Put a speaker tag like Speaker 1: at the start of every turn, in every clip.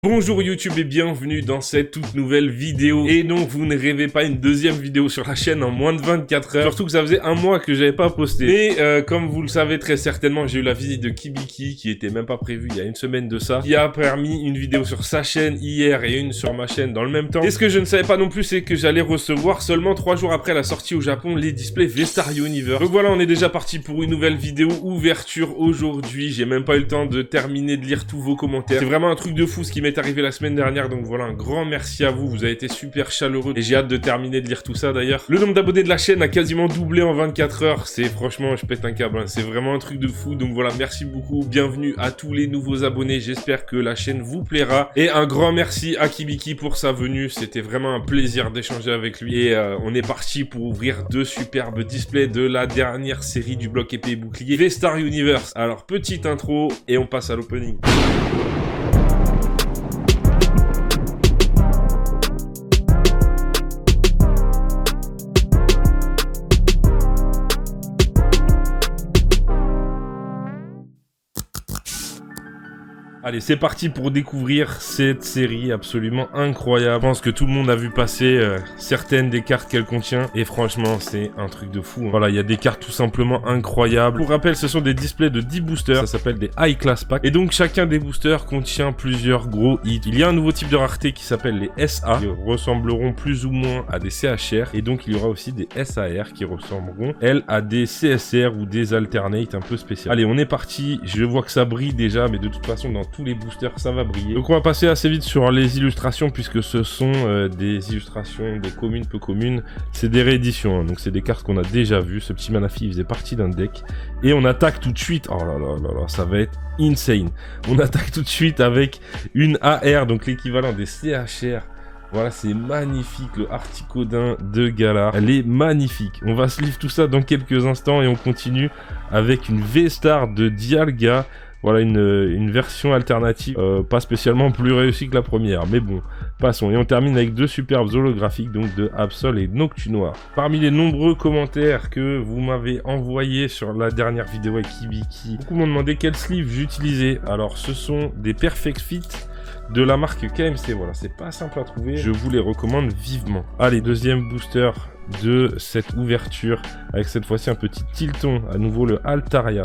Speaker 1: Bonjour YouTube et bienvenue dans cette toute nouvelle vidéo. Et non, vous ne rêvez pas une deuxième vidéo sur la chaîne en moins de 24 heures. Surtout que ça faisait un mois que j'avais pas posté. Mais comme vous le savez très certainement, j'ai eu la visite de Kibiki qui était même pas prévue il y a une semaine de ça, qui a permis une vidéo sur sa chaîne hier et une sur ma chaîne dans le même temps. Et ce que je ne savais pas non plus, c'est que j'allais recevoir seulement 3 jours après la sortie au Japon les displays V-Star Universe. Donc voilà, on est déjà parti pour une nouvelle vidéo ouverture aujourd'hui. J'ai même pas eu le temps de terminer de lire tous vos commentaires. C'est vraiment un truc de fou ce qui m'est arrivé la semaine dernière, donc voilà, un grand merci à vous, vous avez été super chaleureux et j'ai hâte de terminer de lire tout ça d'ailleurs. Le nombre d'abonnés de la chaîne a quasiment doublé en 24 heures, c'est franchement, je pète un câble, hein. C'est vraiment un truc de fou, donc voilà, merci beaucoup, bienvenue à tous les nouveaux abonnés, j'espère que la chaîne vous plaira et un grand merci à Kibiki pour sa venue, c'était vraiment un plaisir d'échanger avec lui et on est parti pour ouvrir 2 superbes displays de la dernière série du bloc épée et bouclier V-Star Universe. Alors petite intro et on passe à l'opening. Allez, c'est parti pour découvrir cette série absolument incroyable. Je pense que tout le monde a vu passer certaines des cartes qu'elle contient. Et franchement, c'est un truc de fou. Voilà, il y a des cartes tout simplement incroyables. Pour rappel, ce sont des displays de 10 boosters. Ça s'appelle des High Class Packs. Et donc, chacun des boosters contient plusieurs gros hits. Il y a un nouveau type de rareté qui s'appelle les SA. Qui ressembleront plus ou moins à des CHR. Et donc, il y aura aussi des SAR qui ressembleront, elles, à des CSR ou des Alternate un peu spéciales. Allez, on est parti. Je vois que ça brille déjà, mais de toute façon, dans tous les boosters ça va briller. Donc on va passer assez vite sur les illustrations puisque ce sont des illustrations des communes peu communes, c'est des rééditions, hein. Donc c'est des cartes qu'on a déjà vues. Ce petit Manafi il faisait partie d'un deck et on attaque tout de suite. Oh là là là là, ça va être insane. On attaque tout de suite avec une AR, donc l'équivalent des CHR. Voilà, c'est magnifique, le Articodin de Galar, elle est magnifique. On va se livrer tout ça dans quelques instants et on continue avec une V-Star de Dialga. Voilà une version alternative, pas spécialement plus réussie que la première, mais bon, passons. Et on termine avec 2 superbes holographiques, donc de Absol et Noctunoir. Parmi les nombreux commentaires que vous m'avez envoyés sur la dernière vidéo avec Kibiki, beaucoup m'ont demandé quel sleeve j'utilisais. Alors, ce sont des Perfect Fit de la marque KMC, voilà, c'est pas simple à trouver, je vous les recommande vivement. Allez, deuxième booster de cette ouverture, avec cette fois-ci un petit Tilton, à nouveau le Altaria.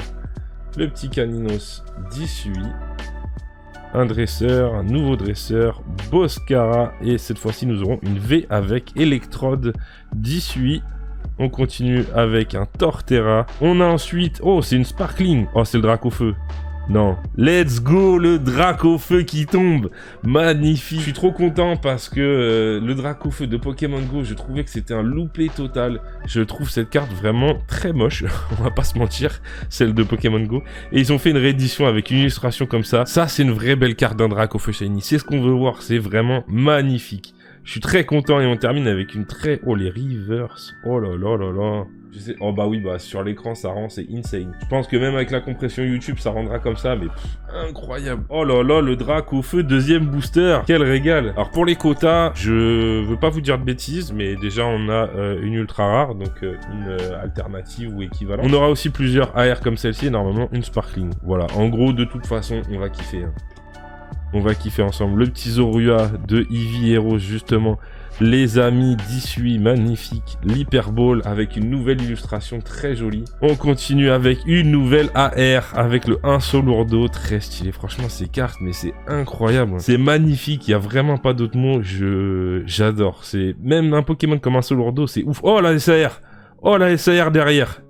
Speaker 1: Le petit Caninos 18, un dresseur, un nouveau dresseur, Boscara, et cette fois-ci nous aurons une V avec électrode 18. On continue avec un Torterra. On a ensuite, oh c'est une Sparkling, oh c'est le Dracofeu. Non, let's go, le Dracofeu qui tombe, magnifique. Je suis trop content parce que le Dracofeu de Pokémon Go, je trouvais que c'était un loupé total. Je trouve cette carte vraiment très moche, on va pas se mentir, celle de Pokémon Go. Et ils ont fait une réédition avec une illustration comme ça. Ça, c'est une vraie belle carte d'un Dracofeu Shiny, c'est ce qu'on veut voir, c'est vraiment magnifique. Je suis très content et on termine avec une très... Oh, les reverse. Oh là là là là. Je sais... Oh bah oui, bah sur l'écran, ça rend, c'est insane. Je pense que même avec la compression YouTube, ça rendra comme ça, mais incroyable. Oh là là, le Dracofeu, deuxième booster. Quel régal. Alors pour les quotas, je veux pas vous dire de bêtises, mais déjà on a une ultra rare, donc une alternative ou équivalent. On aura aussi plusieurs AR comme celle-ci et normalement une Sparkling. Voilà, en gros, de toute façon, on va kiffer, hein. On va kiffer ensemble. Le petit Zorua de Eevee Heroes, justement. Les amis 18, magnifique. L'Hyperball avec une nouvelle illustration très jolie. On continue avec une nouvelle AR avec le 1 Solourdo, très stylé. Franchement, ces cartes, mais c'est incroyable. C'est magnifique, il n'y a vraiment pas d'autres mots. J'adore. C'est même un Pokémon comme un Solourdo, c'est ouf. Oh la SAR. Oh la SAR derrière.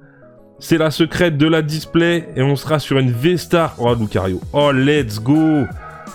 Speaker 1: C'est la secrète de la display et on sera sur une V-Star. Oh Lucario. Oh let's go.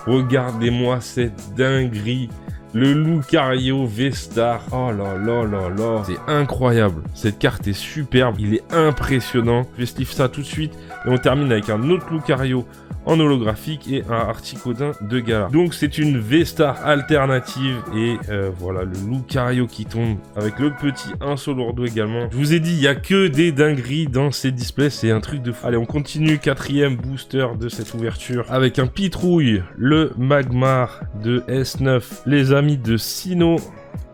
Speaker 1: Regardez-moi cette dinguerie. Le Lucario V-Star. Oh là là là là. C'est incroyable. Cette carte est superbe. Il est impressionnant. Je vais sleeve ça tout de suite. Et on termine avec un autre Lucario en holographique et un Articodin de Galar. Donc c'est une V-Star alternative. Et voilà le Lucario qui tombe. Avec le petit 1 Solourdo également. Je vous ai dit, il n'y a que des dingueries dans ces displays. C'est un truc de fou. Allez, on continue. 4e booster de cette ouverture. Avec un Pitrouille. Le Magmar de S9. Les amis de Sinnoh,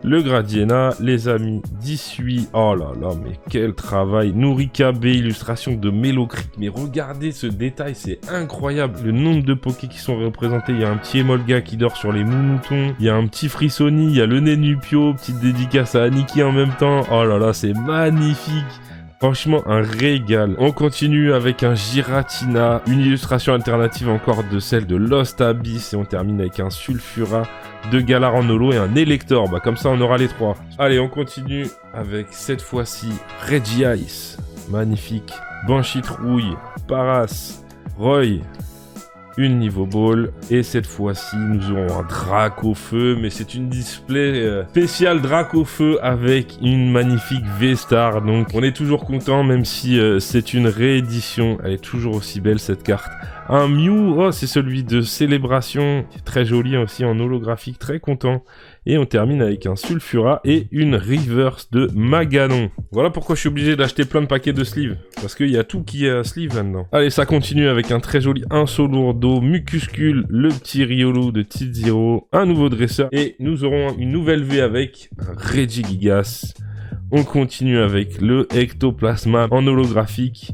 Speaker 1: le Gradiena, les amis d'Issui. Oh là là, mais quel travail. Nourika B, illustration de Mélocrit. Mais regardez ce détail, c'est incroyable. Le nombre de Pokés qui sont représentés. Il y a un petit Emolga qui dort sur les Moumoutons. Il y a un petit Frissoni, il y a le Nenupio. Petite dédicace à Aniki en même temps. Oh là là, c'est magnifique. Franchement, un régal. On continue avec un Giratina, une illustration alternative encore de celle de Lost Abyss, et on termine avec un Sulfura de Galar en holo et un Elector. Bah, comme ça, on aura les trois. Allez, on continue avec cette fois-ci Regice. Magnifique. Banshee Trouille, Paras, Roy, une niveau ball, et cette fois-ci nous aurons un Dracofeu, mais c'est une display spéciale Dracofeu avec une magnifique V-Star, donc on est toujours content même si c'est une réédition, elle est toujours aussi belle cette carte. Un Mew, oh c'est celui de Célébration, qui est très joli aussi en holographique, très content. Et on termine avec un Sulfura et une Reverse de Maganon. Voilà pourquoi je suis obligé d'acheter plein de paquets de sleeves. Parce qu'il y a tout qui est à sleeve là-dedans. Allez, ça continue avec un très joli Insolourdo, Mucuscule, le petit Riolu de Tizero, un nouveau dresseur. Et nous aurons une nouvelle V avec un Regigigas. On continue avec le Ectoplasma en holographique.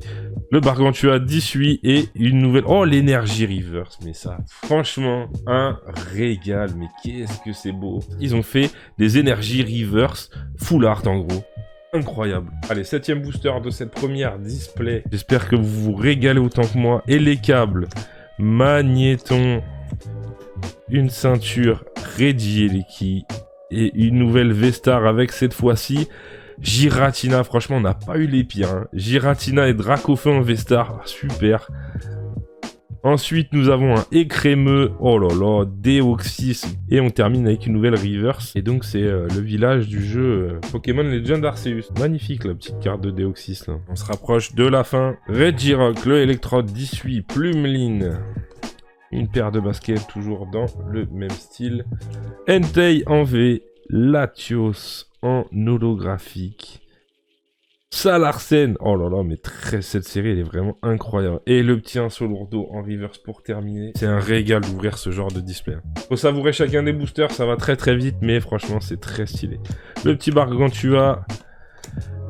Speaker 1: Le Gargantua d'Issui et une nouvelle... Oh, l'énergie reverse. Mais ça, franchement, un régal. Mais qu'est-ce que c'est beau. Ils ont fait des énergies reverse full art en gros. Incroyable. Allez, 7ème booster de cette première display. J'espère que vous vous régalez autant que moi. Et les câbles. Magnéton. Une ceinture Regieleki. Et une nouvelle V-Star avec cette fois-ci... Giratina, franchement, on n'a pas eu les pires. Hein. Giratina et Dracofeu en V-Star, super. Ensuite, nous avons un Écrémeux, oh là là, Deoxys. Et on termine avec une nouvelle Reverse. Et donc, c'est le village du jeu Pokémon Legend Arceus. Magnifique, la petite carte de Deoxys, là. On se rapproche de la fin. Regirock, le Electrode d'Issui, Plumeline. Une paire de baskets, toujours dans le même style. Entei en V, Latios en holographique. Salarsen, oh là là, mais cette série, elle est vraiment incroyable. Et le petit Insolourdo en reverse pour terminer. C'est un régal d'ouvrir ce genre de display. Faut savourer chacun des boosters, ça va très très vite, mais franchement, c'est très stylé. Le petit Gargantua,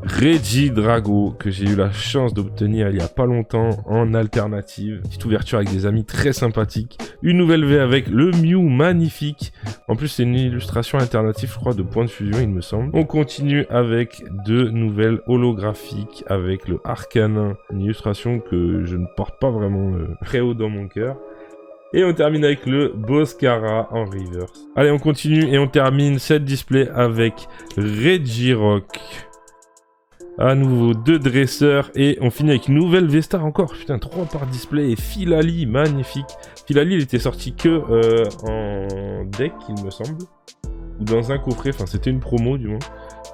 Speaker 1: Regidrago, que j'ai eu la chance d'obtenir il y a pas longtemps en alternative. Petite ouverture avec des amis très sympathiques. Une nouvelle V avec le Mew magnifique. En plus, c'est une illustration alternative, je crois, de Point de Fusion, il me semble. On continue avec deux nouvelles holographiques avec le Arcanin. Une illustration que je ne porte pas vraiment très haut dans mon cœur. Et on termine avec le Boscara en reverse. Allez, on continue et on termine cette display avec Regirock. À nouveau, deux dresseurs et on finit avec une nouvelle V-Star encore. Putain, 3 par display et Philali, magnifique. Philali, il était sorti que en deck, il me semble. Ou dans un coffret, enfin c'était une promo du moins.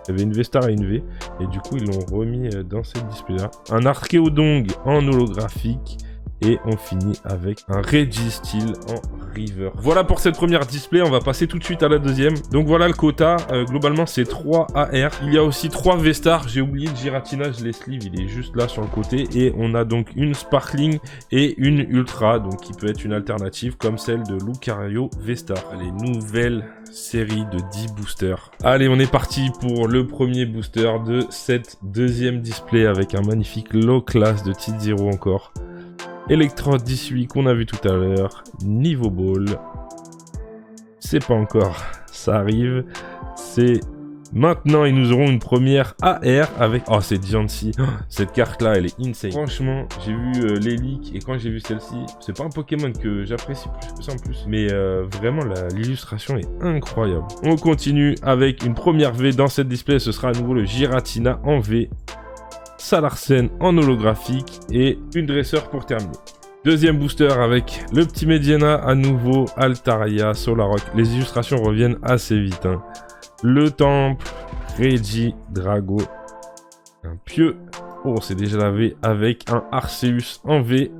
Speaker 1: Il y avait une V-Star et une V. Et du coup, ils l'ont remis dans cette display-là. Un Archéodong en holographique. Et on finit avec un Registeel en River. Voilà pour cette première display, on va passer tout de suite à la deuxième. Donc voilà le quota, globalement c'est 3 AR. Il y a aussi 3 V-Star, j'ai oublié le Giratina, je l'ai sleeve, il est juste là sur le côté. Et on a donc une Sparkling et une Ultra, donc qui peut être une alternative comme celle de Lucario V-Star. Les nouvelles séries de 10 boosters. Allez, on est parti pour le premier booster de cette deuxième display avec un magnifique low class de Tizero encore. Electrode 18 qu'on a vu tout à l'heure, niveau ball, c'est pas encore, ça arrive, c'est maintenant et nous aurons une première AR avec, oh c'est Diancie, cette carte là elle est insane, franchement j'ai vu les leaks et quand j'ai vu celle-ci, c'est pas un Pokémon que j'apprécie plus que ça en plus, mais vraiment l'illustration est incroyable. On continue avec une première V dans cette display, ce sera à nouveau le Giratina en V. Salarsen en holographique et une dresseur pour terminer. Deuxième booster avec le petit Mediana à nouveau, Altaria, Solarock. Les illustrations reviennent assez vite. Hein. Le temple, Regidrago, un pieu. Oh, c'est déjà la V avec un Arceus en V.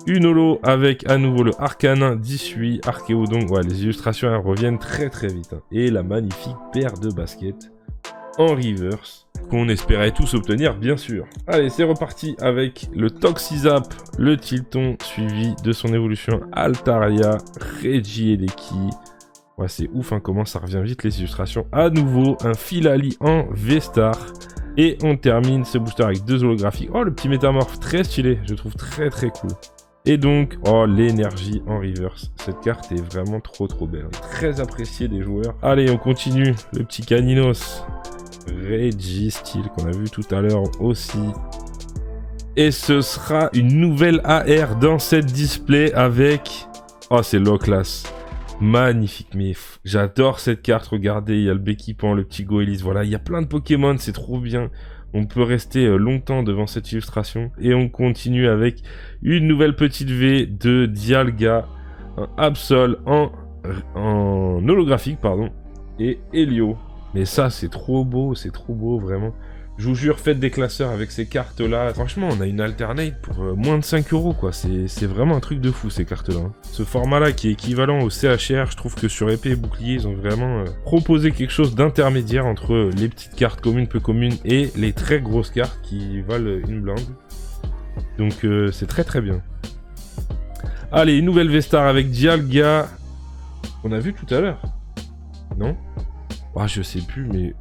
Speaker 1: Une holo avec à nouveau le Arcanin d'Issui, Archéodong. Ouais, les illustrations elles reviennent très très vite. Hein. Et la magnifique paire de baskets en reverse qu'on espérait tous obtenir bien sûr. Allez, c'est reparti avec le Toxizap, le Tilton suivi de son évolution Altaria, Regieleki, Ouais, c'est ouf, hein, comment ça revient vite les illustrations. À nouveau, un Filali en V-Star. Et on termine ce booster avec 2 holographiques. Oh, le petit métamorphe, très stylé. Je trouve très très cool. Et donc, oh, l'énergie en reverse. Cette carte est vraiment trop belle. Très appréciée des joueurs. Allez, on continue. Le petit Caninos. Registeel qu'on a vu tout à l'heure aussi. Et ce sera une nouvelle AR dans cette display avec... Oh, c'est low class. Magnifique, mais j'adore cette carte. Regardez, il y a le Béquipant, le petit Goélis. Voilà, il y a plein de Pokémon, c'est trop bien. On peut rester longtemps devant cette illustration. Et on continue avec une nouvelle petite V de Dialga, un Absol en holographique, pardon, et Helio. Mais ça, c'est trop beau, vraiment. Je vous jure, faites des classeurs avec ces cartes-là. Franchement, on a une alternate pour moins de 5 €, quoi. C'est vraiment un truc de fou, ces cartes-là. Hein. Ce format-là, qui est équivalent au CHR, je trouve que sur épée et bouclier, ils ont vraiment proposé quelque chose d'intermédiaire entre les petites cartes communes, peu communes, et les très grosses cartes qui valent une blinde. Donc, c'est très bien. Allez, une nouvelle V-Star avec Dialga. On a vu tout à l'heure. Non? Ah, je sais plus, mais...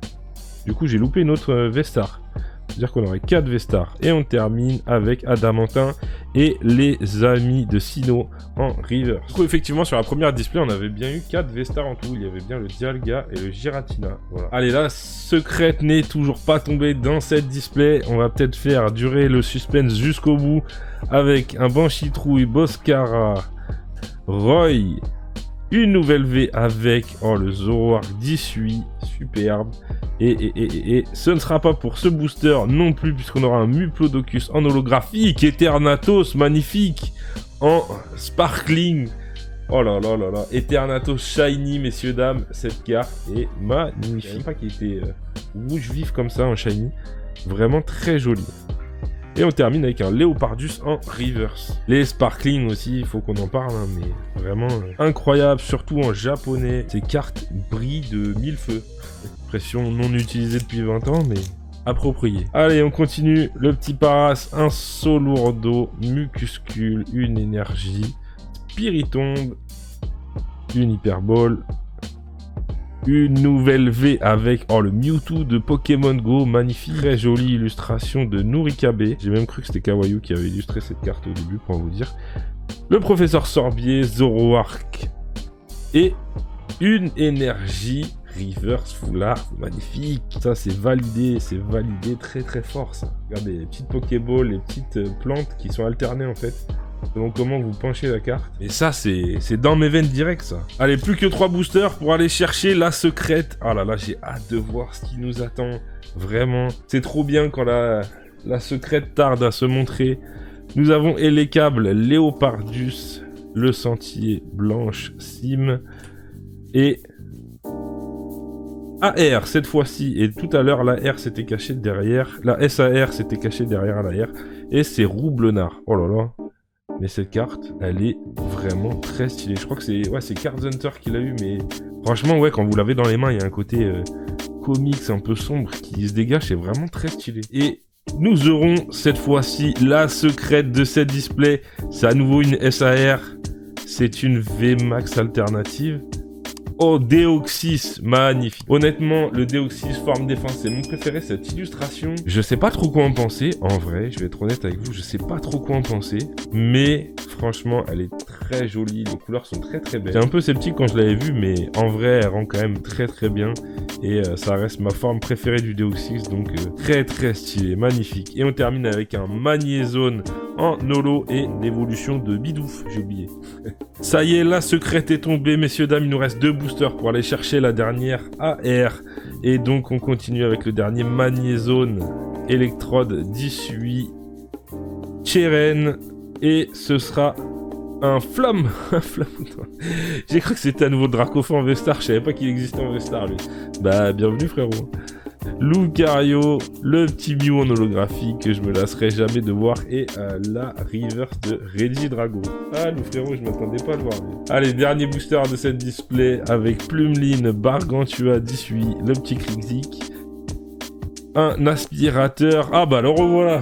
Speaker 1: Du coup, j'ai loupé une autre V-Star. C'est-à-dire qu'on aurait 4 V-Stars. Et on termine avec Adamantin et les amis de Sinnoh en river. Du coup, effectivement, sur la première display, on avait bien eu 4 V-Stars en tout. Il y avait bien le Dialga et le Giratina. Voilà. Allez, la secrète n'est toujours pas tombée dans cette display. On va peut-être faire durer le suspense jusqu'au bout avec un Banchitrouille, Boscara, Roy... Une nouvelle V avec le Zoroark 18, superbe. Et ce ne sera pas pour ce booster non plus, puisqu'on aura un Muplodocus en holographique, Eternatos, magnifique, en sparkling. Oh là là là là, Eternatos shiny, messieurs, dames, cette carte est magnifique. Je ne savais pas qu'il était rouge vif comme ça, en shiny. Vraiment très joli. Et on termine avec un Léopardus en reverse. Les sparkling aussi, il faut qu'on en parle, hein, mais vraiment incroyable, surtout en japonais. Ces cartes brillent de mille feux. Expression non utilisée depuis 20 ans, mais appropriée. Allez, on continue. Le petit Paras, un Solourdo, Mucuscule, une énergie, Spiritomb, une Hyperbole, une nouvelle V avec le Mewtwo de Pokémon Go, magnifique, très jolie illustration de Nurikabe. J'ai même cru que c'était Kawaii qui avait illustré cette carte au début, pour vous dire. Le professeur Sorbier, Zoroark et une énergie reverse foulard, magnifique. Ça c'est validé très fort ça. Regardez les petites Pokéballs, les petites plantes qui sont alternées en fait. Selon comment vous penchez la carte. Et ça, c'est dans mes veines direct, ça. Allez, plus que 3 boosters pour aller chercher la secrète. Ah là là, j'ai hâte de voir ce qui nous attend. Vraiment. C'est trop bien quand la secrète tarde à se montrer. Nous avons Elekable, Léopardus, le Sentier, Blanche, Sim et... AR cette fois-ci. Et tout à l'heure, la R s'était cachée derrière. La SAR s'était cachée derrière la R. Et c'est Roublenard. Oh là là. Mais cette carte, elle est vraiment très stylée. Je crois que c'est Card Hunter qui l'a eu, mais franchement, ouais, quand vous l'avez dans les mains, il y a un côté comics un peu sombre qui se dégage, c'est vraiment très stylé. Et nous aurons cette fois-ci la secrète de cette display. C'est à nouveau une SAR. C'est une VMAX alternative. Oh, Deoxys, magnifique. Honnêtement, le Deoxys forme défense, c'est mon préféré, cette illustration. Je sais pas trop quoi en penser, en vrai, je vais être honnête avec vous, je sais pas trop quoi en penser. Mais franchement, elle est très jolie, les couleurs sont très belles. J'étais un peu sceptique quand je l'avais vue, mais en vrai, elle rend quand même très bien. Et ça reste ma forme préférée du Deoxys, donc très stylé, magnifique. Et on termine avec un Magnézone en holo et l'évolution de Bidouf, j'ai oublié. Ça y est, la secrète est tombée, messieurs, dames, il nous reste 2 boosters pour aller chercher la dernière AR. Et donc on continue avec le dernier Magnézone, Electrode 18, Cheren, et ce sera un Flamme. J'ai cru que c'était à nouveau Dracofan en V-Star, je savais pas qu'il existait en V-Star lui. Bah bienvenue frérot. Lucario, le petit Mew en holographique que je me lasserai jamais de voir, et la reverse de Regidrago. Ah, le frérot, je m'attendais pas à le voir. Lui. Allez, dernier booster de cette display avec Plumeline, Bargantua 18, le petit Krixik, un aspirateur. Ah bah alors voilà.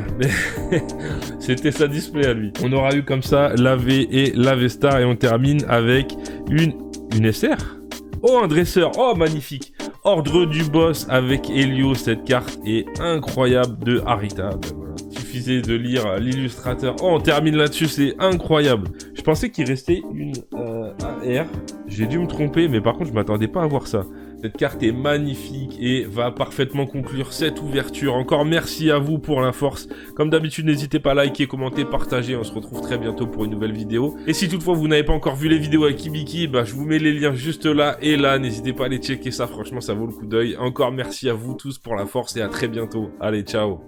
Speaker 1: C'était sa display à lui. On aura eu comme ça la V et la V-Star, et on termine avec une SR. Oh, un dresseur. Oh, magnifique. Ordre du boss avec Helio. Cette carte est incroyable de Arita. Ben voilà. Suffisait de lire l'illustrateur. Oh, on termine là-dessus, c'est incroyable. Je pensais qu'il restait une AR. J'ai dû me tromper, mais par contre, je m'attendais pas à voir ça. Cette carte est magnifique et va parfaitement conclure cette ouverture. Encore merci à vous pour la force. Comme d'habitude, n'hésitez pas à liker, commenter, partager. On se retrouve très bientôt pour une nouvelle vidéo. Et si toutefois vous n'avez pas encore vu les vidéos avec Hibiki, bah, je vous mets les liens juste là et là. N'hésitez pas à aller checker ça, franchement ça vaut le coup d'œil. Encore merci à vous tous pour la force et à très bientôt. Allez, ciao.